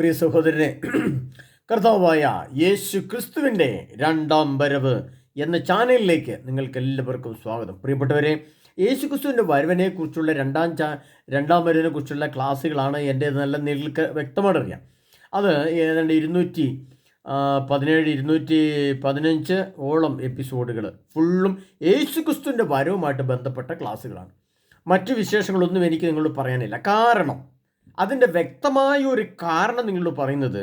പ്രിയ സഹോദരനെ, കർത്താവായ യേശു ക്രിസ്തുവിൻ്റെ രണ്ടാം വരവ് എന്ന ചാനലിലേക്ക് നിങ്ങൾക്ക് എല്ലാവർക്കും സ്വാഗതം. പ്രിയപ്പെട്ടവരെ, യേശു ക്രിസ്തുവിൻ്റെ വരവിനെക്കുറിച്ചുള്ള രണ്ടാം വരവിനെ കുറിച്ചുള്ള ക്ലാസ്സുകളാണ് എൻ്റെ നല്ല നിങ്ങൾക്ക് വ്യക്തമായിട്ട് അറിയാം. അത് ഏതാണ്ട് 215 ഓളം എപ്പിസോഡുകൾ ഫുള്ളും യേശു ക്രിസ്തുവിൻ്റെ വരവുമായിട്ട് ബന്ധപ്പെട്ട ക്ലാസ്സുകളാണ്. മറ്റു വിശേഷങ്ങളൊന്നും എനിക്ക് നിങ്ങളോട് പറയാനില്ല. കാരണം അതിൻ്റെ വ്യക്തമായ ഒരു കാരണം നിങ്ങളോട് പറയുന്നത്,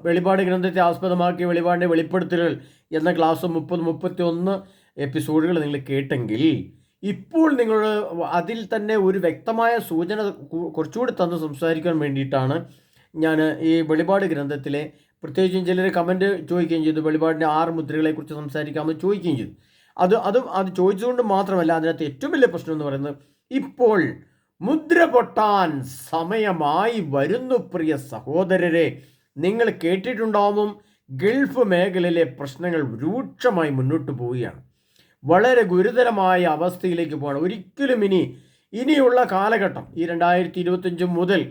വെളിപാട് ഗ്രന്ഥത്തെ ആസ്പദമാക്കിയ വെളിപാടിൻ്റെ വെളിപ്പെടുത്തലുകൾ എന്ന ക്ലാസ് 30-31 എപ്പിസോഡുകൾ നിങ്ങൾ കേട്ടെങ്കിൽ, ഇപ്പോൾ നിങ്ങൾ അതിൽ തന്നെ ഒരു വ്യക്തമായ സൂചന കുറച്ചുകൂടി തന്ന് സംസാരിക്കാൻ വേണ്ടിയിട്ടാണ് ഞാൻ ഈ വെളിപാട് ഗ്രന്ഥത്തിലെ, പ്രത്യേകിച്ചും ചിലർ കമൻറ്റ് ചോദിക്കുകയും ചെയ്തു, വെളിപാടിൻ്റെ 6 മുദ്രകളെക്കുറിച്ച് സംസാരിക്കാമെന്ന് ചോദിക്കുകയും ചെയ്തു. അത് ചോദിച്ചുകൊണ്ട് മാത്രമല്ല, അതിനകത്ത് ഏറ്റവും വലിയ പ്രശ്നം എന്ന് പറയുന്നത്, ഇപ്പോൾ മുദ്ര പൊട്ടാൻ സമയമായി വരുന്നു. പ്രിയ സഹോദരരെ, നിങ്ങൾ കേട്ടിട്ടുണ്ടാവും, ഗൾഫ് മേഖലയിലെ പ്രശ്നങ്ങൾ രൂക്ഷമായി മുന്നോട്ട് പോവുകയാണ്. വളരെ ഗുരുതരമായ അവസ്ഥയിലേക്ക് പോകണം. ഒരിക്കലും ഇനിയുള്ള കാലഘട്ടം, ഈ 2025 മുതൽ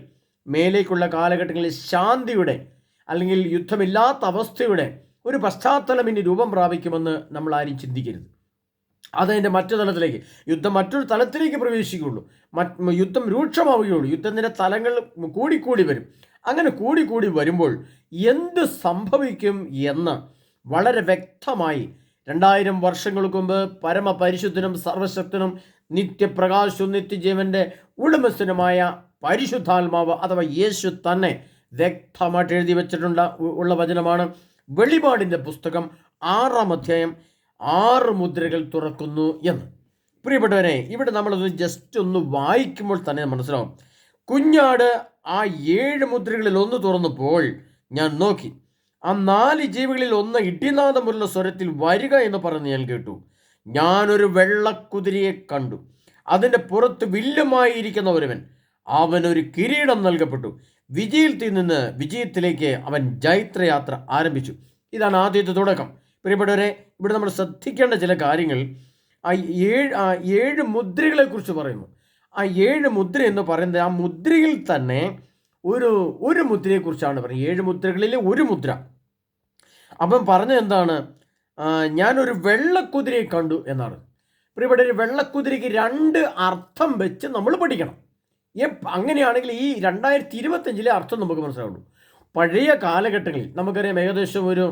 മേലേക്കുള്ള കാലഘട്ടങ്ങളിൽ ശാന്തിയുടെ അല്ലെങ്കിൽ യുദ്ധമില്ലാത്ത അവസ്ഥയുടെ ഒരു പശ്ചാത്തലം ഇനി രൂപം പ്രാപിക്കുമെന്ന് നമ്മൾ ആരും ചിന്തിക്കരുത്. അതതിൻ്റെ മറ്റു തലത്തിലേക്ക്, യുദ്ധം മറ്റൊരു തലത്തിലേക്ക് പ്രവേശിക്കുകയുള്ളൂ. യുദ്ധം രൂക്ഷമാവുകയുള്ളൂ. യുദ്ധത്തിൻ്റെ തലങ്ങൾ കൂടിക്കൂടി വരും. അങ്ങനെ കൂടിക്കൂടി വരുമ്പോൾ എന്ത് സംഭവിക്കും എന്ന് വളരെ വ്യക്തമായി 2000 വർഷങ്ങൾക്ക് മുമ്പ് പരമപരിശുദ്ധനും സർവശക്തനും നിത്യപ്രകാശവും നിത്യജീവൻ്റെ ഉടമസ്ഥനുമായ പരിശുദ്ധാത്മാവ് അഥവാ യേശു തന്നെ വ്യക്തമായിട്ട് എഴുതി ഉള്ള വചനമാണ് വെളിപാടിൻ്റെ പുസ്തകം 6-ാം അധ്യായം 6 മുദ്രകൾ തുറക്കുന്നു എന്ന്. പ്രിയപ്പെട്ടവരെ, ഇവിടെ നമ്മളത് ജസ്റ്റ് ഒന്ന് വായിക്കുമ്പോൾ തന്നെ മനസ്സിലാവും. കുഞ്ഞാട് ആ 7 മുദ്രകളിൽ ഒന്ന് തുറന്നപ്പോൾ ഞാൻ നോക്കി, ആ 4 ജീവികളിൽ ഒന്ന് ഇടിനാദമുള്ള സ്വരത്തിൽ വരിക എന്ന് പറഞ്ഞ് ഞാൻ കേട്ടു. ഞാനൊരു വെള്ളക്കുതിരയെ കണ്ടു. അതിൻ്റെ പുറത്ത് വില്ലുമായിരിക്കുന്ന ഒരുവൻ, അവനൊരു കിരീടം നൽകപ്പെട്ടു. വിജയത്തിൽ നിന്ന് വിജയത്തിലേക്ക് അവൻ ജൈത്രയാത്ര ആരംഭിച്ചു. ഇതാണ് ആദ്യത്തെ തുടക്കം. പ്രിയപ്പെട്ടവരെ, ഇവിടെ നമ്മൾ ശ്രദ്ധിക്കേണ്ട ചില കാര്യങ്ങൾ, ആ 7 മുദ്രകളെക്കുറിച്ച് പറയുന്നു. ആ 7 മുദ്ര എന്ന് പറയുന്നത്, ആ മുദ്രയിൽ തന്നെ ഒരു മുദ്രയെക്കുറിച്ചാണ് പറയുന്നത്. 7 മുദ്രകളിൽ ഒരു മുദ്ര. അപ്പം പറഞ്ഞത് എന്താണ്? ഞാനൊരു വെള്ളക്കുതിരയെ കണ്ടു എന്നാണ്. പ്രിയപ്പെട്ടവരെ, വെള്ളക്കുതിരയ്ക്ക് 2 അർത്ഥം വെച്ച് നമ്മൾ പഠിക്കണം. അങ്ങനെയാണെങ്കിൽ ഈ 2025 അർത്ഥം നമുക്ക് മനസ്സിലാവുള്ളൂ. പഴയ കാലഘട്ടങ്ങളിൽ നമുക്കറിയാം, ഏകദേശം ഒരു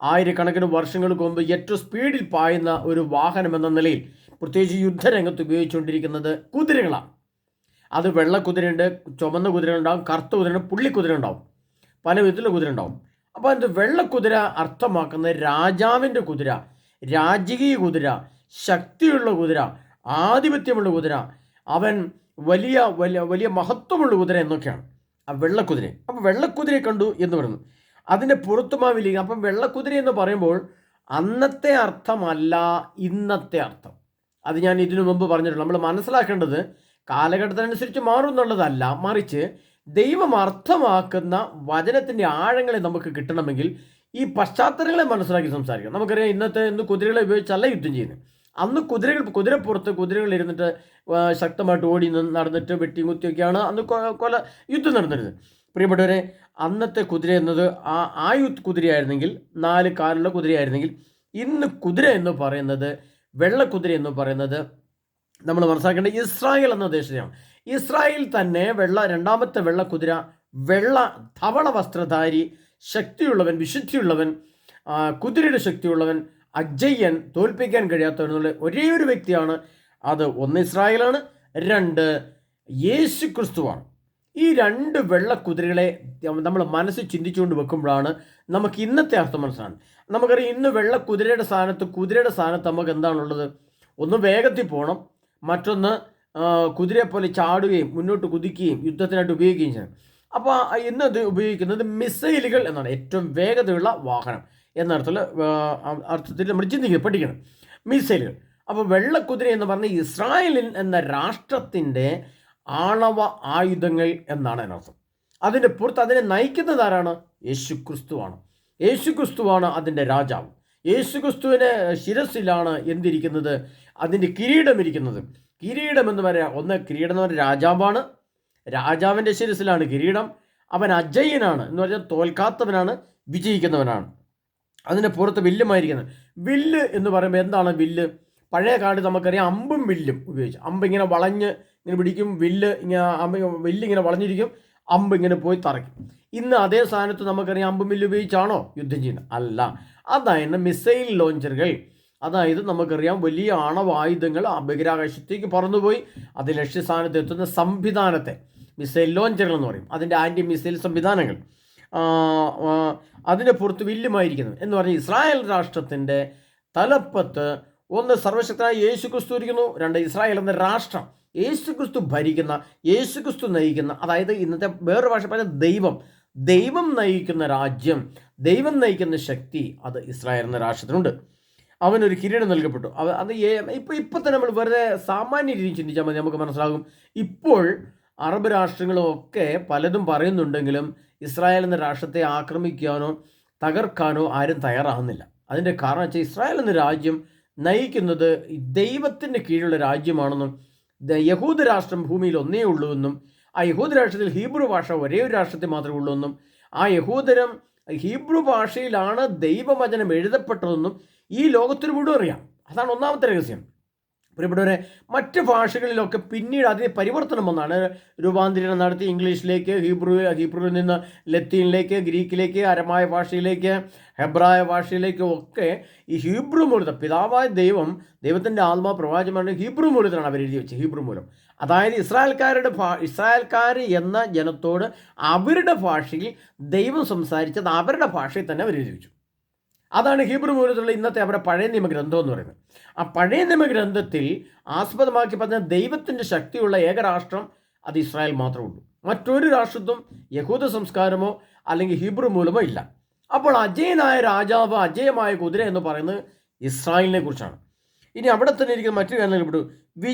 1000 വർഷങ്ങൾക്ക് മുമ്പ് ഏറ്റവും സ്പീഡിൽ പായുന്ന ഒരു വാഹനം എന്ന നിലയിൽ, പ്രത്യേകിച്ച് യുദ്ധരംഗത്ത് ഉപയോഗിച്ചുകൊണ്ടിരിക്കുന്നത് കുതിരകളാണ്. അത് വെള്ളക്കുതിരയുണ്ട്, ചുമന്ന കുതിര ഉണ്ടാവും, കറുത്ത കുതിരയുണ്ട്, പുള്ളിക്കുതിര ഉണ്ടാവും, പല വിധത്തിലുള്ള കുതിര ഉണ്ടാവും. അപ്പോൾ അത് വെള്ളക്കുതിര അർത്ഥമാക്കുന്നത് രാജാവിൻ്റെ കുതിര, രാജകീയ കുതിര, ശക്തിയുള്ള കുതിര, ആധിപത്യമുള്ള കുതിര, അവൻ വലിയ വലിയ വലിയ മഹത്വമുള്ള കുതിര എന്നൊക്കെയാണ് ആ വെള്ളക്കുതിര. അപ്പോൾ വെള്ളക്കുതിരയെ കണ്ടു എന്ന് പറയുന്നു. അതിൻ്റെ പുറത്തുമാവില്ല. അപ്പം വെള്ളക്കുതിര എന്ന് പറയുമ്പോൾ അന്നത്തെ അർത്ഥമല്ല ഇന്നത്തെ അർത്ഥം. അത് ഞാൻ ഇതിനു മുമ്പ് പറഞ്ഞിട്ടുണ്ട്. നമ്മൾ മനസ്സിലാക്കേണ്ടത് കാലഘട്ടത്തിനനുസരിച്ച് മാറും എന്നുള്ളതല്ല, മറിച്ച് ദൈവം അർത്ഥമാക്കുന്ന വചനത്തിൻ്റെ ആഴങ്ങളെ നമുക്ക് കിട്ടണമെങ്കിൽ ഈ പശ്ചാത്തലങ്ങളെ മനസ്സിലാക്കി സംസാരിക്കണം. നമുക്കറിയാം, ഇന്ന് കുതിരകളെ ഉപയോഗിച്ചല്ല യുദ്ധം ചെയ്യുന്നത്. അന്ന് കുതിരപ്പുറത്ത് കുതിരകൾ ഇരുന്നിട്ട് ശക്തമായിട്ട് ഓടി നടന്നിട്ട് വെട്ടി കുത്തിയൊക്കെയാണ് അന്ന് യുദ്ധം നടന്നിരുന്നത്. പ്രിയപ്പെട്ടവരെ, അന്നത്തെ കുതിര എന്നത് ആ കുതിരയായിരുന്നെങ്കിൽ, 4 കാലുള്ള കുതിരയായിരുന്നെങ്കിൽ, ഇന്ന് കുതിര എന്ന് പറയുന്നത്, വെള്ളക്കുതിര എന്ന് പറയുന്നത് നമ്മൾ മനസ്സിലാക്കേണ്ടത് ഇസ്രായേൽ എന്ന ദേശത്തെയാണ്. ഇസ്രായേൽ തന്നെ രണ്ടാമത്തെ വെള്ളക്കുതിര, വെള്ള ധവള വസ്ത്രധാരി, ശക്തിയുള്ളവൻ, വിശുദ്ധിയുള്ളവൻ, കുതിരയുടെ ശക്തിയുള്ളവൻ, അജയ്യൻ, തോൽപ്പിക്കാൻ കഴിയാത്തവൻ എന്നുള്ള ഒരേ ഒരു വ്യക്തിയാണ്. അത് 1 ഇസ്രായേലാണ്, 2 യേശു ക്രിസ്തുവാണ്. ഈ 2 വെള്ളക്കുതിരകളെ നമ്മൾ മനസ്സിൽ ചിന്തിച്ചുകൊണ്ട് വെക്കുമ്പോഴാണ് നമുക്ക് ഇന്നത്തെ അർത്ഥം മനസ്സിലാകുന്നത്. നമുക്കറിയാം, ഇന്ന് കുതിരയുടെ സ്ഥാനത്ത് നമുക്ക് എന്താണുള്ളത്? ഒന്ന് വേഗത്തിൽ പോകണം, മറ്റൊന്ന് കുതിരയെ പോലെ ചാടുകയും മുന്നോട്ട് കുതിക്കുകയും യുദ്ധത്തിനായിട്ട് ഉപയോഗിക്കുകയും ചെയ്യണം. അപ്പോൾ ഇന്നത് ഉപയോഗിക്കുന്നത് മിസൈലുകൾ എന്നാണ്, ഏറ്റവും വേഗതയുള്ള വാഹനം എന്ന അർത്ഥത്തിൽ നമ്മൾ പഠിക്കണം, മിസൈലുകൾ. അപ്പോൾ വെള്ളക്കുതിര എന്ന് പറഞ്ഞാൽ ഇസ്രായേൽ എന്ന രാഷ്ട്രത്തിൻ്റെ ആണവ ആയുധങ്ങൾ എന്നാണ് അതിനർത്ഥം. അതിൻ്റെ പുറത്ത് അതിനെ നയിക്കുന്നത് ആരാണ്? യേശു ക്രിസ്തുവാണ്. യേശു ക്രിസ്തുവാണ് അതിൻ്റെ രാജാവ്. യേശു ക്രിസ്തുവിൻ്റെ ശിരസിലാണ് എന്തിരിക്കുന്നത്? അതിൻ്റെ കിരീടം ഇരിക്കുന്നത്. കിരീടം എന്ന് പറയാം, കിരീടം എന്ന് പറഞ്ഞാൽ രാജാവാണ്, രാജാവിൻ്റെ ശിരസിലാണ് കിരീടം. അവൻ അജയ്യനാണ് എന്ന് പറഞ്ഞാൽ തോൽക്കാത്തവനാണ്, വിജയിക്കുന്നവനാണ്. അതിൻ്റെ പുറത്ത് വില്ലുമായിരിക്കുന്നത്. വില്ല് എന്ന് പറയുമ്പോൾ എന്താണ് വില്ല്? പഴയ കാലത്ത് നമുക്കറിയാം അമ്പും വില്ലും ഉപയോഗിച്ച്. അമ്പ് ഇങ്ങനെ വളഞ്ഞ് ഇങ്ങനെ പിടിക്കും, വില്ലിങ്ങനെ വളഞ്ഞിരിക്കും, അമ്പ് ഇങ്ങനെ പോയി തറയ്ക്കും. ഇന്ന് അതേ സ്ഥാനത്ത് നമുക്കറിയാം അമ്പും വില്ല് ഉപയോഗിച്ചാണോ യുദ്ധം ചെയ്യുന്നത്? അല്ല. അതായത് മിസൈൽ ലോഞ്ചറുകൾ, അതായത് നമുക്കറിയാം വലിയ ആണവായുധങ്ങൾ ബഹിരാകാശത്തേക്ക് പറന്നുപോയി അത് ലക്ഷ്യസ്ഥാനത്ത് എത്തുന്ന സംവിധാനത്തെ മിസൈൽ ലോഞ്ചറുകൾ എന്ന് പറയും. അതിൻ്റെ ആൻറ്റി മിസൈൽ സംവിധാനങ്ങൾ, അതിൻ്റെ പുറത്ത് വില്ലുമായിരിക്കുന്നത് എന്ന് പറഞ്ഞാൽ ഇസ്രായേൽ രാഷ്ട്രത്തിൻ്റെ തലപ്പത്ത് ഒന്ന് സർവശക്തനായ യേശുക്രിസ്തു ഇരിക്കുന്നു, രണ്ട് ഇസ്രായേൽ എന്ന രാഷ്ട്രം, യേശുക്രിസ്തു ഭരിക്കുന്ന, യേശുക്രിസ്തു നയിക്കുന്ന, അതായത് ഇന്നത്തെ വേറൊരു ഭാഷ പറഞ്ഞാൽ ദൈവം നയിക്കുന്ന രാജ്യം, ദൈവം നയിക്കുന്ന ശക്തി അത് ഇസ്രായേൽ എന്ന രാഷ്ട്രത്തിനുണ്ട്. അവനൊരു കിരീടം നൽകപ്പെട്ടു. അത് ഇപ്പം തന്നെ നമ്മൾ വെറുതെ സാമാന്യ രീതിയിൽ ചിന്തിച്ചാൽ മതി, നമുക്ക് മനസ്സിലാകും. ഇപ്പോൾ അറബ് രാഷ്ട്രങ്ങളൊക്കെ പലതും പറയുന്നുണ്ടെങ്കിലും ഇസ്രായേൽ എന്ന രാഷ്ട്രത്തെ ആക്രമിക്കാനോ തകർക്കാനോ ആരും തയ്യാറാകുന്നില്ല. അതിൻ്റെ കാരണം വെച്ചാൽ ഇസ്രായേൽ എന്ന രാജ്യം നയിക്കുന്നത് ദൈവത്തിൻ്റെ കീഴിലുള്ള രാജ്യമാണെന്നും യഹൂദ രാഷ്ട്രം ഭൂമിയിൽ ഒന്നേ ഉള്ളൂ എന്നും ആ യഹൂദ രാഷ്ട്രത്തിൽ ഹീബ്രു ഭാഷ ഒരേ ഒരു രാഷ്ട്രത്തിൽ മാത്രമേ ഉള്ളൂ എന്നും ആ യഹൂദരം ഹീബ്രു ഭാഷയിലാണ് ദൈവവചനം എഴുതപ്പെട്ടതെന്നും ഈ ലോകത്തിന് മുഴുവൻ അറിയാം. അതാണ് ഒന്നാമത്തെ രഹസ്യം. പ്രിയപ്പെട്ടവരെ, മറ്റ് ഭാഷകളിലൊക്കെ പിന്നീട് അതിന് പരിവർത്തനം വന്നാണ്, രൂപാന്തരണം നടത്തി ഇംഗ്ലീഷിലേക്ക്, ഹീബ്രുവിൽ നിന്ന് ലത്തീനിലേക്ക്, ഗ്രീക്കിലേക്ക്, അരമായ ഭാഷയിലേക്ക്, ഹെബ്രായ ഭാഷയിലേക്ക് ഒക്കെ ഈ ഹീബ്രു മൂലം, പിതാവായ ദൈവത്തിൻ്റെ ആത്മാ പ്രവാചകമാണ് ഹീബ്രു മൂലത്തിലാണ് അവർ എഴുതി വെച്ചത്. ഹീബ്രു മൂലം അതായത് ഇസ്രായേൽക്കാർ എന്ന ജനത്തോട് അവരുടെ ഭാഷയിൽ ദൈവം സംസാരിച്ചത് അവരുടെ ഭാഷയിൽ തന്നെ അവർ എഴുതി വെച്ചു. അതാണ് ഹീബ്രു മൂലത്തിലുള്ള ഇന്നത്തെ അവരുടെ പഴയ നിയമഗ്രന്ഥം എന്ന് പറയുന്നത്. ആ പഴയ നിയമഗ്രന്ഥത്തിൽ ആസ്പദമാക്കി പറഞ്ഞ ദൈവത്തിൻ്റെ ശക്തിയുള്ള ഏകരാഷ്ട്രം അത് ഇസ്രായേൽ മാത്രമേ ഉള്ളൂ. മറ്റൊരു രാഷ്ട്രത്തും യഹൂദ സംസ്കാരമോ അല്ലെങ്കിൽ ഹീബ്രു മൂലമോ ഇല്ല. അപ്പോൾ അജയനായ രാജാവ്, അജയമായ കുതിര എന്ന് പറയുന്നത് ഇസ്രായേലിനെ കുറിച്ചാണ്. ഇനി അവിടെ തന്നെ ഇരിക്കുന്ന മറ്റൊരു കാര്യം നൽകപ്പെട്ടു.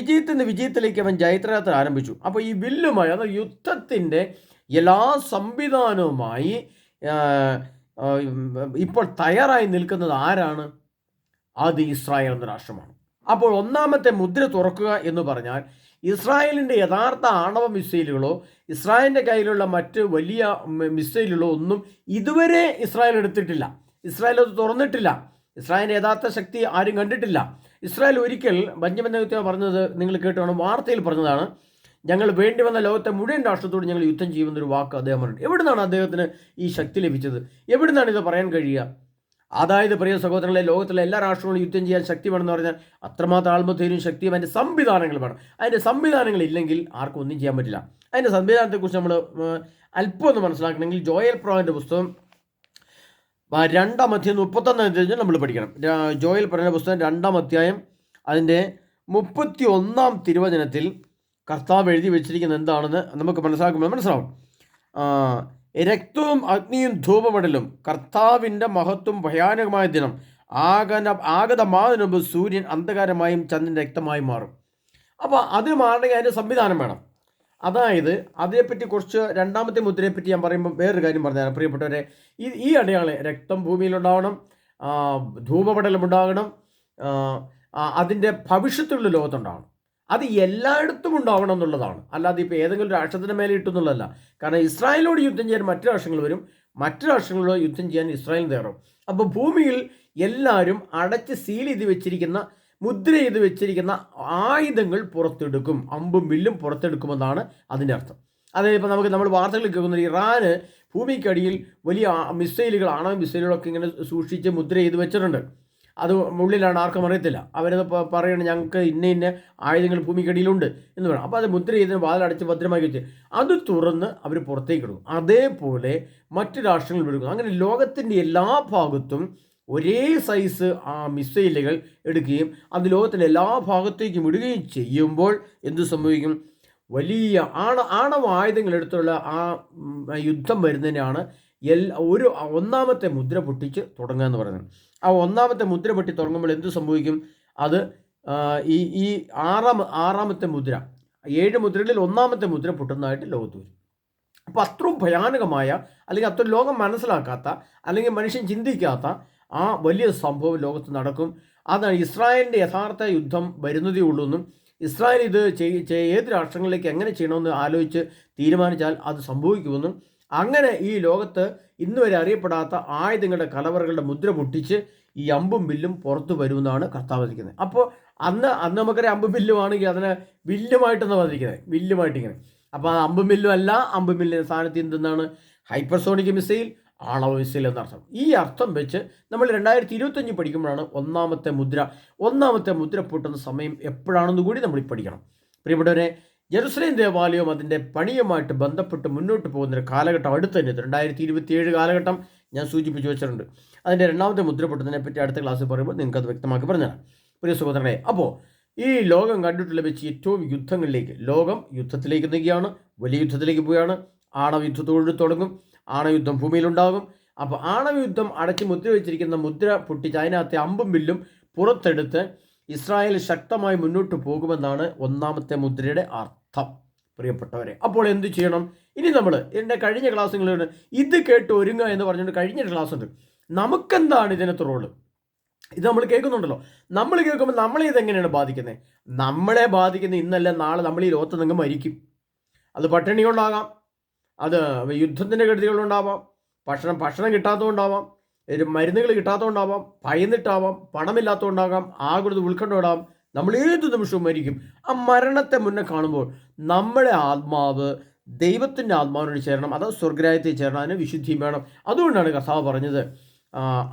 വിജയത്തിലേക്ക് അവൻ ജയത്രയാത്ര ആരംഭിച്ചു. അപ്പോൾ ഈ വില്ലുമായി, അത് യുദ്ധത്തിൻ്റെ എല്ലാ സംവിധാനവുമായി ഇപ്പോൾ തയ്യാറായി നിൽക്കുന്നത് ആരാണ്? അത് ഇസ്രായേൽ എന്ന രാഷ്ട്രമാണ്. അപ്പോൾ ഒന്നാമത്തെ മുദ്ര തുറക്കുക എന്ന് പറഞ്ഞാൽ ഇസ്രായേലിൻ്റെ യഥാർത്ഥ ആണവ മിസൈലുകളോ ഇസ്രായേലിൻ്റെ കയ്യിലുള്ള മറ്റ് വലിയ മിസൈലുകളോ ഒന്നും ഇതുവരെ ഇസ്രായേൽ എടുത്തിട്ടില്ല. ഇസ്രായേൽ അത് തുറന്നിട്ടില്ല. ഇസ്രായേലിൻ്റെ യഥാർത്ഥ ശക്തി ആരും കണ്ടിട്ടില്ല. ഇസ്രായേൽ ഒരിക്കൽ ബെഞ്ചമിൻ നെതന്യാഹു പറഞ്ഞത് നിങ്ങൾ കേട്ടുവേണം, വാർത്തയിൽ പറഞ്ഞതാണ്, ഞങ്ങൾ വേണ്ടി വന്ന ലോകത്തെ മുഴുവൻ രാഷ്ട്രത്തോട് ഞങ്ങൾ യുദ്ധം ചെയ്യുമെന്നൊരു വാക്ക് അദ്ദേഹം പറഞ്ഞു. എവിടുന്നാണ് അദ്ദേഹത്തിന് ഈ ശക്തി ലഭിച്ചത്? എവിടുന്നാണ് ഇത് പറയാൻ കഴിയുക? അതായത് പ്രിയ സഹോദരങ്ങളെ, ലോകത്തിലെ എല്ലാ രാഷ്ട്രങ്ങളും യുദ്ധം ചെയ്യാൻ ശക്തി വേണമെന്ന് പറഞ്ഞാൽ അത്രമാത്രം ആത്മധൈര്യവും ശക്തിയും അതിൻ്റെ സംവിധാനങ്ങൾ വേണം. അതിൻ്റെ സംവിധാനങ്ങളില്ലെങ്കിൽ ആർക്കും ഒന്നും ചെയ്യാൻ പറ്റില്ല. അതിൻ്റെ സംവിധാനത്തെക്കുറിച്ച് നമ്മൾ അല്പം ഒന്ന് മനസ്സിലാക്കണമെങ്കിൽ ജോയൽ പ്രവാചകന്റെ പുസ്തകം 2-ാം അധ്യായം 31 നമ്മൾ പഠിക്കണം. ജോയൽ പ്രവാചകന്റെ പുസ്തകം 2-ാം അധ്യായം അതിൻ്റെ 31-ാം തിരുവചനത്തിൽ കർത്താവ് എഴുതി വെച്ചിരിക്കുന്നത് എന്താണെന്ന് നമുക്ക് മനസ്സിലാവും. രക്തവും അഗ്നിയും ധൂപമടലും കർത്താവിൻ്റെ മഹത്വം ഭയാനകമായ ദിനം ആഗതമാതിനു മുമ്പ് സൂര്യൻ അന്ധകാരമായും ചന്ദ്രൻ രക്തമായും മാറും. അപ്പോൾ അതിന് മാറണമെങ്കിൽ അതിൻ്റെ സംവിധാനം വേണം. അതായത് അതിനെപ്പറ്റി കുറച്ച് രണ്ടാമത്തെ മുദ്രയെപ്പറ്റി ഞാൻ പറയുമ്പോൾ വേറൊരു കാര്യം പറഞ്ഞാൽ, പ്രിയപ്പെട്ടവരെ, ഈ അടയാളം രക്തം ഭൂമിയിലുണ്ടാവണം, ധൂപപടലം ഉണ്ടാകണം, അതിൻ്റെ ഭവിഷ്യത്തുള്ള ലോകത്തുണ്ടാവണം. അത് എല്ലായിടത്തും ഉണ്ടാവണം എന്നുള്ളതാണ്. അല്ലാതെ ഇപ്പോൾ ഏതെങ്കിലും രാഷ്ട്രത്തിൻ്റെ മേലെ ഇട്ടെന്നുള്ളതല്ല. കാരണം ഇസ്രായേലിനോട് യുദ്ധം ചെയ്യാൻ മറ്റു രാഷ്ട്രങ്ങൾ വരും, മറ്റു രാഷ്ട്രങ്ങളോട് യുദ്ധം ചെയ്യാൻ ഇസ്രായേൽ തയ്യാറാവും. അപ്പോൾ ഭൂമിയിൽ എല്ലാവരും അടച്ച് സീൽ ചെയ്ത് വെച്ചിരിക്കുന്ന, മുദ്ര ചെയ്ത് വെച്ചിരിക്കുന്ന ആയുധങ്ങൾ പുറത്തെടുക്കും, അമ്പും വില്ലും പുറത്തെടുക്കുമെന്നാണ് അതിൻ്റെ അർത്ഥം. അതായത് ഇപ്പോൾ നമ്മൾ വാർത്തകൾ കേൾക്കുന്നത് ഇറാന് ഭൂമിക്കടിയിൽ വലിയ മിസൈലുകൾ, ആണവ മിസൈലുകളൊക്കെ ഇങ്ങനെ സൂക്ഷിച്ച് മുദ്ര ചെയ്ത് വെച്ചിട്ടുണ്ട്. അത് ഉള്ളിലാണ്, ആർക്കും അറിയത്തില്ല. അവരത് പറയണം ഞങ്ങൾക്ക് ഇന്ന ആയുധങ്ങൾ ഭൂമിക്കടിയിലുണ്ട് എന്ന് വേണം. അപ്പോൾ അത് മുദ്ര ചെയ്തതിന് വാതിലടച്ച് ഭദ്രമാക്കി വെച്ച് അത് തുറന്ന് അവർ പുറത്തേക്ക് ഇടും. അതേപോലെ മറ്റ് രാഷ്ട്രങ്ങൾ എടുക്കും. അങ്ങനെ ലോകത്തിൻ്റെ എല്ലാ ഭാഗത്തും ഒരേ സൈസ് മിസൈലുകൾ എടുക്കുകയും അത് ലോകത്തിൻ്റെ എല്ലാ ഭാഗത്തേക്കും ഇടുകയും ചെയ്യുമ്പോൾ എന്ത് സംഭവിക്കും? വലിയ ആണവ ആയുധങ്ങൾ എടുത്തുള്ള ആ യുദ്ധം വരുന്നതിനാണ് ഒന്നാമത്തെ മുദ്ര പൊട്ടിച്ച് തുടങ്ങുക എന്ന് പറയുന്നത്. ആ ഒന്നാമത്തെ മുദ്ര പൊട്ടി തുടങ്ങുമ്പോൾ എന്ത് സംഭവിക്കും? അത് ഈ ആറാമത്തെ മുദ്ര, 7 മുദ്രകളിൽ ഒന്നാമത്തെ മുദ്ര പൊട്ടുന്നതായിട്ട് ലോകത്ത് വരും. അപ്പോൾ അത്രയും ഭയാനകമായ, അല്ലെങ്കിൽ അത്ര ലോകം മനസ്സിലാക്കാത്ത, അല്ലെങ്കിൽ മനുഷ്യൻ ചിന്തിക്കാത്ത ആ വലിയ സംഭവം ലോകത്ത് നടക്കും. അതാണ് ഇസ്രായേലിൻ്റെ യഥാർത്ഥ യുദ്ധം വരുന്നതേ ഉള്ളൂ എന്നും ഇസ്രായേൽ ഇത് ഏത് രാഷ്ട്രങ്ങളിലേക്ക് എങ്ങനെ ചെയ്യണമെന്ന് ആലോചിച്ച് തീരുമാനിച്ചാൽ അത് സംഭവിക്കുമെന്നും അങ്ങനെ ഈ ലോകത്ത് ഇന്ന് വരെ അറിയപ്പെടാത്ത ആയുധങ്ങളുടെ കലവറകളുടെ മുദ്ര പൊട്ടിച്ച് ഈ അമ്പും വില്ലും പുറത്തു വരുമെന്നാണ് കർത്താവ് വധിക്കുന്നത്. അപ്പോൾ അന്ന് നമുക്കൊരു അമ്പും വില്ലും ആണെങ്കിൽ അതിനെ വില്ലുമായിട്ടെന്ന് വധിക്കുന്നത്, വില്ലുമായിട്ടിങ്ങനെ. അപ്പോൾ ആ അമ്പും വില്ലും അല്ല, അമ്പും വില്ലിൻ്റെ സ്ഥാനത്ത് എന്തെന്നാണ് ഹൈപ്പർസോണിക് മിസൈൽ, ആണവ മിസൈൽ എന്നർത്ഥം. ഈ അർത്ഥം വെച്ച് നമ്മൾ 2025 പഠിക്കുമ്പോഴാണ് ഒന്നാമത്തെ മുദ്ര പൊട്ടുന്ന സമയം എപ്പോഴാണെന്ന് കൂടി നമ്മൾ പഠിക്കണം. പ്രിയപ്പെട്ടവരെ, ജെറുസലേം ദേവാലയവും അതിൻ്റെ പണിയുമായിട്ട് ബന്ധപ്പെട്ട് മുന്നോട്ട് പോകുന്നൊരു കാലഘട്ടം അടുത്ത് തന്നെ 2027 കാലഘട്ടം ഞാൻ സൂചിപ്പിച്ചു വെച്ചിട്ടുണ്ട്. അതിൻ്റെ രണ്ടാമത്തെ മുദ്ര പൊട്ടുന്നതിനെ പറ്റി അടുത്ത ക്ലാസ്സിൽ പറയുമ്പോൾ നിങ്ങൾക്കത് വ്യക്തമാക്കി പറഞ്ഞുതരാം. പ്രിയ സഹോദരനെ, അപ്പോൾ ഈ ലോകം കണ്ടിട്ടുള്ള വെച്ച് ഏറ്റവും ലോകം യുദ്ധത്തിലേക്ക് നീങ്ങുകയാണ്, വലിയ യുദ്ധത്തിലേക്ക് പോവുകയാണ്. ആണവയുദ്ധത്തോട് തുടങ്ങും, ആണവയുദ്ധം ഭൂമിയിലുണ്ടാകും. അപ്പോൾ ആണവയുദ്ധം അടച്ച് മുദ്ര വെച്ചിരിക്കുന്ന മുദ്ര പൊട്ടിച്ച് അതിനകത്തെ അമ്പും വില്ലും പുറത്തെടുത്ത് ഇസ്രായേൽ ശക്തമായി മുന്നോട്ട് പോകുമെന്നാണ് ഒന്നാമത്തെ മുദ്രയുടെ അർത്ഥം. പ്രിയപ്പെട്ടവരെ, അപ്പോൾ എന്ത് ചെയ്യണം? ഇനി നമ്മൾ എൻ്റെ കഴിഞ്ഞ ക്ലാസ്സുകളിൽ ഇത് കേട്ട് ഒരുങ്ങുക എന്ന് പറഞ്ഞുകൊണ്ട് കഴിഞ്ഞൊരു ക്ലാസ് ഉണ്ട്. നമുക്കെന്താണ് ഇതിനകത്ത് റോള്? ഇത് നമ്മൾ കേൾക്കുന്നുണ്ടല്ലോ. നമ്മൾ കേൾക്കുമ്പോൾ നമ്മളെ ഇതെങ്ങനെയാണ് ബാധിക്കുന്നത്? നമ്മളെ ബാധിക്കുന്ന ഇന്നല്ല നാളെ നമ്മൾ ഈ ലോകത്ത് നിങ്ങൾ മരിക്കും. അത് പട്ടിണി കൊണ്ടാകാം, അത് യുദ്ധത്തിൻ്റെ കെടുതികളുണ്ടാവാം, ഭക്ഷണം കിട്ടാത്തതുകൊണ്ടാവാം, മരുന്നുകൾ കിട്ടാത്തതുകൊണ്ടാവാം, ഭയന്നിട്ടാവാം, പണമില്ലാത്തതുകൊണ്ടാകാം, ആകുലത ഉത്കണ്ഠയോടാവാം. നമ്മൾ ഏതു നിമിഷവും മരിക്കും. ആ മരണത്തെ മുന്നേ കാണുമ്പോൾ നമ്മുടെ ആത്മാവ് ദൈവത്തിൻ്റെ ആത്മാവിനോട് ചേരണം, അത് സ്വർഗ്ഗരാജ്യത്തിൽ ചേരണം. അതിന് വിശുദ്ധിയും വേണം. അതുകൊണ്ടാണ് കർത്താവ് പറഞ്ഞത്,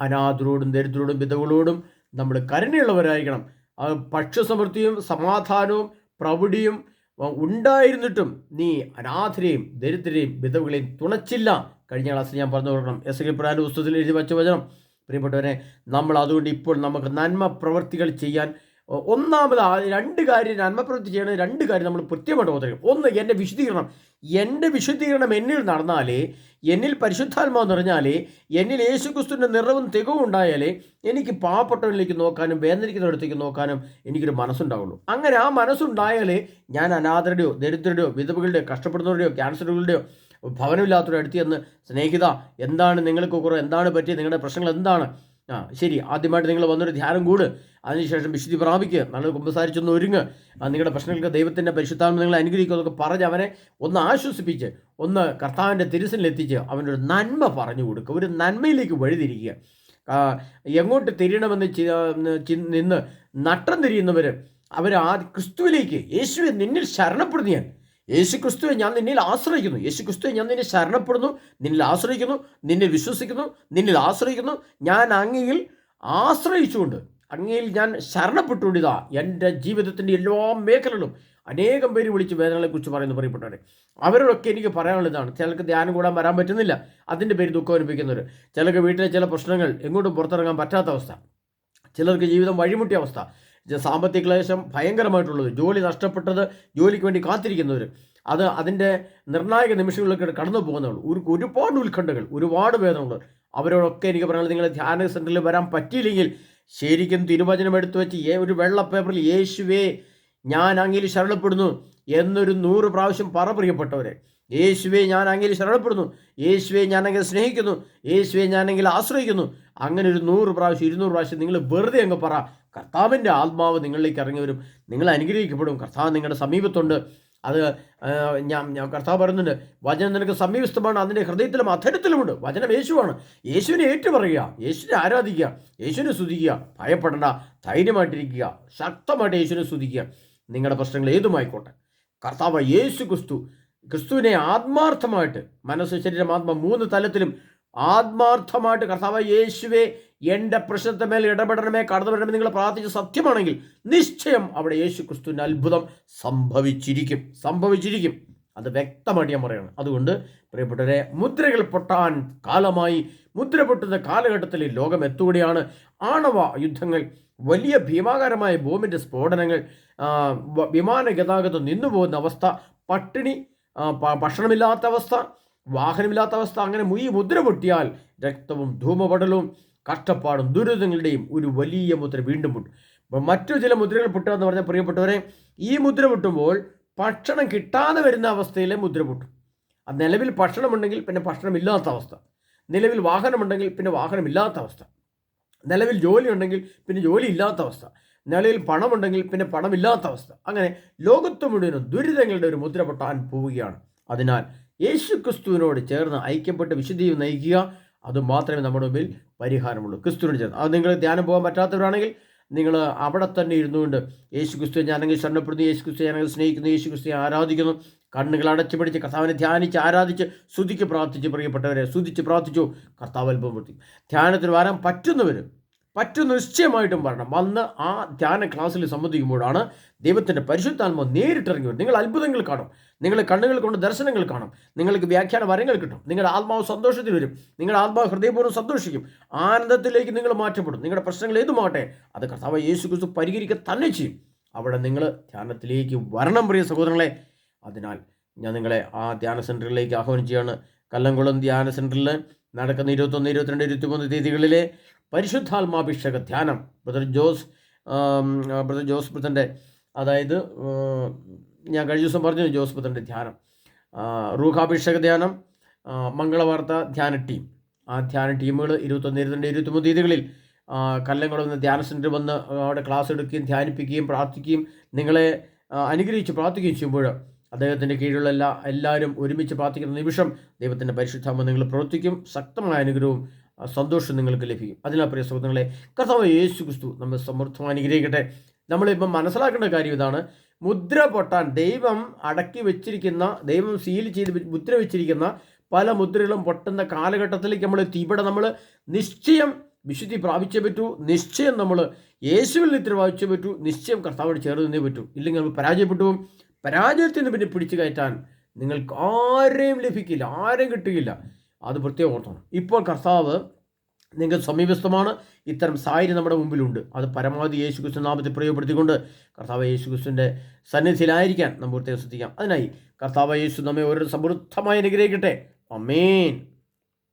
അനാഥരോടും ദരിദ്രരോടും വിധവകളോടും നമ്മൾ കരുണയുള്ളവരായിരിക്കണം. ഭക്ഷ്യസമൃദ്ധിയും സമാധാനവും പ്രൗഢിയും ഉണ്ടായിരുന്നിട്ടും നീ അനാഥരെയും ദരിദ്രരെയും വിധവകളെയും തുണച്ചില്ല. കഴിഞ്ഞ ക്ലാസ്സിൽ ഞാൻ പറഞ്ഞു കൊടുക്കണം, എസ്എകേൽ പ്രവാചകന്റെ പുസ്തകത്തിൽ എഴുതി വച്ച വചനം. പ്രിയപ്പെട്ടവരെ, നമ്മൾ അതുകൊണ്ട് ഇപ്പോൾ നമുക്ക് നന്മ പ്രവൃത്തികൾ ചെയ്യാൻ ഒന്നാമത് രണ്ട് കാര്യം, നന്മ പ്രവൃത്തി ചെയ്യണ രണ്ട് കാര്യം നമ്മൾ കൃത്യമായിട്ട് ഓർത്തിരിക്കണം. ഒന്ന്, എൻ്റെ വിശുദ്ധീകരണം എന്നിൽ നടന്നാലേ, എന്നിൽ പരിശുദ്ധാത്മാവ് നിറഞ്ഞാലേ, എന്നിൽ യേശുക്രിസ്തുവിൻ്റെ നിറവും തികവും ഉണ്ടായാലേ എനിക്ക് പാവപ്പെട്ടവരിലേക്ക് നോക്കാനും വേദനിക്കുന്നവരടുത്തേക്ക് നോക്കാനും എനിക്കൊരു മനസ്സുണ്ടാവുള്ളൂ. അങ്ങനെ ആ മനസ്സുണ്ടായാലേ ഞാൻ അനാഥരുടെയോ ദരിദ്രരുടെയോ വിധവകളുടെയോ കഷ്ടപ്പെടുന്നവരുടെയോ ക്യാൻസറുകളുടെയോ ഭവനമില്ലാത്തവരുടെ അടുത്ത് ചെന്ന്, സ്നേഹിത, എന്താണ് നിങ്ങൾക്ക് കുറവ്, എന്താണ് പറ്റിയത്, നിങ്ങളുടെ പ്രശ്നങ്ങൾ എന്താണ്, ശരി, ആദ്യമായിട്ട് നിങ്ങൾ വന്നൊരു ധ്യാനം കൂട്, അതിനുശേഷം വിശുദ്ധി പ്രാപിക്കുക, നല്ല കുമ്പസാരിച്ചൊന്ന് ഒരുങ്ങ്, നിങ്ങളുടെ പ്രശ്നങ്ങൾക്ക് ദൈവത്തിൻ്റെ പരിശുദ്ധാത്മ നിങ്ങളെ അനുഗ്രഹിക്കുക എന്നൊക്കെ പറഞ്ഞ് അവനെ ഒന്ന് ആശ്വസിപ്പിച്ച്, ഒന്ന് കർത്താവിൻ്റെ തിരുസനിലെത്തിച്ച് അവനൊരു നന്മ പറഞ്ഞു കൊടുക്കുക, ഒരു നന്മയിലേക്ക് വഴിതിരിക്കുക. എങ്ങോട്ട് തിരിയണമെന്ന് നിന്ന് നട്ടം തിരിയുന്നവർ അവർ ക്രിസ്തുവിലേക്ക്, യേശുവെ നിന്നിൽ ശരണപ്പെടുന്നു, യേശുക്രിസ്തുവെ ഞാൻ നിന്നിൽ ആശ്രയിക്കുന്നു, യേശുക്രിസ്തുവെ ഞാൻ നിന്നെ ശരണപ്പെടുന്നു, നിന്നിൽ ആശ്രയിക്കുന്നു, നിന്നിൽ വിശ്വസിക്കുന്നു, നിന്നിൽ ആശ്രയിക്കുന്നു, ഞാൻ അങ്ങയിൽ ആശ്രയിച്ചുകൊണ്ട്, അങ്ങയിൽ ഞാൻ ശരണപ്പെട്ടുകൊണ്ട് ഇതാ എൻ്റെ ജീവിതത്തിൻ്റെ എല്ലാ മേഖലകളും അനേകം പേര് വിളിച്ച് വേദനകളെക്കുറിച്ച് പറയുന്നു. പ്രിയപ്പെട്ടവരെ, അവരോടൊക്കെ എനിക്ക് പറയാനുള്ളതാണ്. ചിലർക്ക് ധ്യാനം കൂടാൻ വരാൻ പറ്റുന്നില്ല, അതിൻ്റെ പേര് ദുഃഖം അനുഭവിക്കുന്നവർ, ചിലർക്ക് വീട്ടിലെ ചില പ്രശ്നങ്ങൾ, എങ്ങോട്ടും പുറത്തിറങ്ങാൻ പറ്റാത്ത അവസ്ഥ, ചിലർക്ക് ജീവിതം വഴിമുട്ടിയ അവസ്ഥ, സാമ്പത്തിക ക്ലേശം ഭയങ്കരമായിട്ടുള്ളത്, ജോലി നഷ്ടപ്പെട്ടത്, ജോലിക്ക് വേണ്ടി കാത്തിരിക്കുന്നവർ, അതിൻ്റെ നിർണായക നിമിഷങ്ങളിലൊക്കെ കടന്നു പോകുന്നവർ, ഒരുപാട് ഉത്കണ്ഠകൾ, ഒരുപാട് വേദനകൾ, അവരോടൊക്കെ എനിക്ക് പറയാനുള്ളത്, നിങ്ങൾ ധ്യാന സെൻറ്ററിൽ വരാൻ പറ്റിയില്ലെങ്കിൽ ശരിക്കും തിരുവചനം എടുത്തു വെച്ച് ഒരു വെള്ള പേപ്പറിൽ യേശുവേ ഞാൻ അങ്ങയിൽ ശരണപ്പെടുന്നു എന്നൊരു 100 പ്രാവശ്യം പ്രിയപ്പെട്ടവരെ. യേശുവെ ഞാൻ അങ്ങയിൽ ശരണപ്പെടുന്നു, യേശുവെ ഞാൻ അങ്ങനെ സ്നേഹിക്കുന്നു, യേശുവെ ഞാൻ അങ്ങനെ ആശ്രയിക്കുന്നു. അങ്ങനെ ഒരു 100 പ്രാവശ്യം 200 പ്രാവശ്യം നിങ്ങൾ വെറുതെ അങ്ങ് പറ. കർത്താവിൻ്റെ ആത്മാവ് നിങ്ങളിലേക്ക് ഇറങ്ങി വരും, നിങ്ങൾ അനുഗ്രഹിക്കപ്പെടും. കർത്താവ് നിങ്ങളുടെ സമീപത്തുണ്ട്. അത് ഞാൻ കർത്താവ് പറയുന്നുണ്ട്, വചനം നിനക്ക് സമീപസ്ഥമാണ്, അതിൻ്റെ ഹൃദയത്തിലും അധരത്തിലുമുണ്ട്. വചനം യേശുവാണ്. യേശുവിനെ ഏറ്റുപറയുക, യേശുവിനെ ആരാധിക്കുക, യേശുവിനെ സ്തുതിക്കുക, ഭയപ്പെടേണ്ട, ധൈര്യമായിട്ടിരിക്കുക, ശക്തമായിട്ട് യേശുവിനെ സ്തുതിക്കുക. നിങ്ങളുടെ പ്രശ്നങ്ങൾ ഏതുമായിക്കോട്ടെ, കർത്താവ് യേശു ക്രിസ്തുവിനെ ആത്മാർത്ഥമായിട്ട്, മനസ്സ് ശരീരം ആത്മ 3 തലത്തിലും ആത്മാർത്ഥമായിട്ട് കർത്താവ് യേശുവെ എൻ്റെ പ്രശ്നത്തെ മേൽ ഇടപെടണമേ, കടന്നു വരണമേ നിങ്ങൾ പ്രാർത്ഥിച്ച സത്യമാണെങ്കിൽ നിശ്ചയം അവിടെ യേശു ക്രിസ്തുവിൻ്റെ അത്ഭുതം സംഭവിച്ചിരിക്കും. അത് വ്യക്തമായിട്ട് ഞാൻ പറയണം. അതുകൊണ്ട് പ്രിയപ്പെട്ടവരെ, മുദ്രകൾ പൊട്ടാൻ കാലമായി. മുദ്ര പൊട്ടുന്ന കാലഘട്ടത്തിൽ ലോകം എത്തുകയാണ്. ആണവ യുദ്ധങ്ങൾ, വലിയ ഭീമാകാരമായ ബോംബിൻ്റെ സ്ഫോടനങ്ങൾ, വിമാന ഗതാഗതം നിന്നുപോകുന്ന അവസ്ഥ, പട്ടിണി, ഭക്ഷണമില്ലാത്ത അവസ്ഥ, വാഹനമില്ലാത്ത അവസ്ഥ, അങ്ങനെ ഈ മുദ്ര പൊട്ടിയാൽ രക്തവും ധൂമപടലവും കഷ്ടപ്പാടും ദുരിതങ്ങളുടെയും ഒരു വലിയ മുദ്ര വീണ്ടും പൊട്ടും. മറ്റു ചില മുദ്രകൾ പൊട്ടുക എന്ന് പറഞ്ഞാൽ പ്രിയപ്പെട്ടവരെ, ഈ മുദ്ര പൊട്ടുമ്പോൾ ഭക്ഷണം കിട്ടാതെ വരുന്ന അവസ്ഥയിലെ മുദ്ര പൊട്ടും. അത് നിലവിൽ ഭക്ഷണമുണ്ടെങ്കിൽ പിന്നെ ഭക്ഷണമില്ലാത്ത അവസ്ഥ, നിലവിൽ വാഹനമുണ്ടെങ്കിൽ പിന്നെ വാഹനമില്ലാത്ത അവസ്ഥ, നിലവിൽ ജോലി ഉണ്ടെങ്കിൽ പിന്നെ ജോലി ഇല്ലാത്ത അവസ്ഥ, നിലയിൽ പണമുണ്ടെങ്കിൽ പിന്നെ പണമില്ലാത്ത അവസ്ഥ. അങ്ങനെ ലോകത്ത് മുഴുവനും ദുരിതങ്ങളുടെ ഒരു മുദ്ര പൊട്ടാൻ പോവുകയാണ്. അതിനാൽ യേശു ക്രിസ്തുവിനോട് ചേർന്ന് ഐക്യപ്പെട്ട് വിശുദ്ധിയും നയിക്കുക. അതുമാത്രമേ നമ്മുടെ മുമ്പിൽ പരിഹാരമുള്ളൂ. ക്രിസ്തുവിനോട് ചേർന്ന്. അത് നിങ്ങൾ ധ്യാനം പോകാൻ പറ്റാത്തവരാണെങ്കിൽ നിങ്ങൾ അവിടെ തന്നെ ഇരുന്നുകൊണ്ട് യേശു ക്രിസ്തുവെ ഞാനെങ്കിൽ ശരണപ്പെടുന്നു, യേശു ക്രിസ്തുവെ ഞാനെങ്കിൽ സ്നേഹിക്കുന്നു, യേശു ക്രിസ്തുവെ ആരാധിക്കുന്നു, കണ്ണുകൾ അടച്ചു പിടിച്ച് കർത്താവിനെ ധ്യാനിച്ച് ആരാധിച്ച് സ്തുതിക്ക് പ്രാർത്ഥിച്ച്, പ്രിയപ്പെട്ടവരെ സ്തുതിച്ച് പ്രാർത്ഥിച്ചു. കർത്താവ് അത്ഭുതം പ്രവർത്തിക്കും. ധ്യാനത്തിന് വരാൻ പറ്റുന്ന നിശ്ചയമായിട്ടും വരണം. വന്ന് ആ ധ്യാന ക്ലാസ്സിൽ സംബന്ധിക്കുമ്പോഴാണ് ദൈവത്തിൻ്റെ പരിശുദ്ധാത്മാവ് നേരിട്ടിറങ്ങി വരും. നിങ്ങൾ അത്ഭുതങ്ങൾ കാണും, നിങ്ങളുടെ കണ്ണുകൾ കൊണ്ട് ദർശനങ്ങൾ കാണും, നിങ്ങൾക്ക് വ്യാഖ്യാന വരങ്ങൾ കിട്ടും, നിങ്ങളുടെ ആത്മാവ് സന്തോഷത്തിൽ വരും, നിങ്ങളുടെ ആത്മാവ് ഹൃദയപൂർവ്വം സന്തോഷിക്കും, ആനന്ദത്തിലേക്ക് നിങ്ങൾ മാറ്റപ്പെടും. നിങ്ങളുടെ പ്രശ്നങ്ങൾ ഏതുമാകട്ടെ അത് കർത്താവ് യേശു ക്രിസ്തു പരിഹരിക്കുക തന്നെ ചെയ്യും. അവിടെ നിങ്ങൾ ധ്യാനത്തിലേക്ക് വരണം പ്രിയ സഹോദരങ്ങളെ. അതിനാൽ ഞാൻ നിങ്ങളെ ആ ധ്യാന സെൻറ്ററിലേക്ക് ആഹ്വാനം ചെയ്യുകയാണ്. കല്ലംകുളം ധ്യാന സെൻറ്ററിൽ നടക്കുന്ന 21, 22, 23 തീയതികളിലെ പരിശുദ്ധാത്മാഭിഷേക ധ്യാനം ബ്രദർ ജോസ് ബ്രദറിൻ്റെ, അതായത് ഞാൻ കഴിഞ്ഞ ദിവസം പറഞ്ഞു ജോസ് ബ്രദറിൻ്റെ ധ്യാനം, റൂഹാഭിഷേക ധ്യാനം, മംഗളവാർത്ത ധ്യാന ടീം, ആ ധ്യാന ടീമുകൾ 21, 22, 23 തീയതികളിൽ കല്ലംകുളം എന്ന ധ്യാന സെൻറ്ററിൽ വന്ന് അവിടെ ക്ലാസ് എടുക്കുകയും ധ്യാനിപ്പിക്കുകയും പ്രാർത്ഥിക്കുകയും നിങ്ങളെ അനുഗ്രഹിച്ച് പ്രാർത്ഥിക്കുകയും ചെയ്യുമ്പോൾ അദ്ദേഹത്തിൻ്റെ കീഴിലുള്ള എല്ലാവരും ഒരുമിച്ച് പ്രാർത്ഥിക്കുന്ന നിമിഷം ദൈവത്തിൻ്റെ പരിശുദ്ധാത്മ നിങ്ങൾ പ്രവർത്തിക്കും. ശക്തമായ അനുഗ്രഹവും സന്തോഷം നിങ്ങൾക്ക് ലഭിക്കും. അതിനാൽ പ്രിയ സുഹൃത്തുക്കളെ, കർത്താവ് യേശു ക്രിസ്തു നമ്മെ സമൃദ്ധമായി അനുഗ്രഹിക്കട്ടെ. നമ്മളിപ്പം മനസ്സിലാക്കേണ്ട കാര്യം ഇതാണ്. മുദ്ര പൊട്ടാൻ ദൈവം അടക്കി വെച്ചിരിക്കുന്ന, ദൈവം സീൽ ചെയ്ത് മുദ്ര വെച്ചിരിക്കുന്ന പല മുദ്രകളും പൊട്ടുന്ന കാലഘട്ടത്തിലേക്ക് നമ്മൾ എത്തി. ഇവിടെ നമ്മൾ നിശ്ചയം വിശുദ്ധി പ്രാപിച്ചേ പറ്റൂ, നിശ്ചയം നമ്മൾ യേശുവിൽ നിദ്ര പ്രാപിച്ചേ പറ്റൂ, നിശ്ചയം കർത്താവോട് ചേർന്ന് നിന്നേ പറ്റൂ. ഇല്ലെങ്കിൽ നമ്മൾ പരാജയപ്പെട്ടു പോകും. പരാജയത്തിന് പിന്നെ പിടിച്ചു കയറ്റാൻ നിങ്ങൾക്ക് ആരെയും ലഭിക്കില്ല, ആരെയും കിട്ടുകയില്ല. അത് പ്രത്യേകം ഓർത്തണം. ഇപ്പോൾ കർത്താവ് നിങ്ങൾക്ക് സമീപസ്ഥമാണ്. ഇത്തരം സാഹചര്യം നമ്മുടെ മുമ്പിലുണ്ട്. അത് പരമാവധി യേശു ക്രിസ്തു നാമത്തിൽ പ്രയോഗപ്പെടുത്തിക്കൊണ്ട് കർത്താവ് യേശു ക്രിസ്തുവിൻ്റെ സന്നിധിയിലായിരിക്കാൻ നമുക്ക് പ്രത്യേകം ശ്രദ്ധിക്കാം. അതിനായി കർത്താവ് യേശു നമ്മെ ഓരോ സമൃദ്ധമായി അനുഗ്രഹിക്കട്ടെ. ആമേൻ.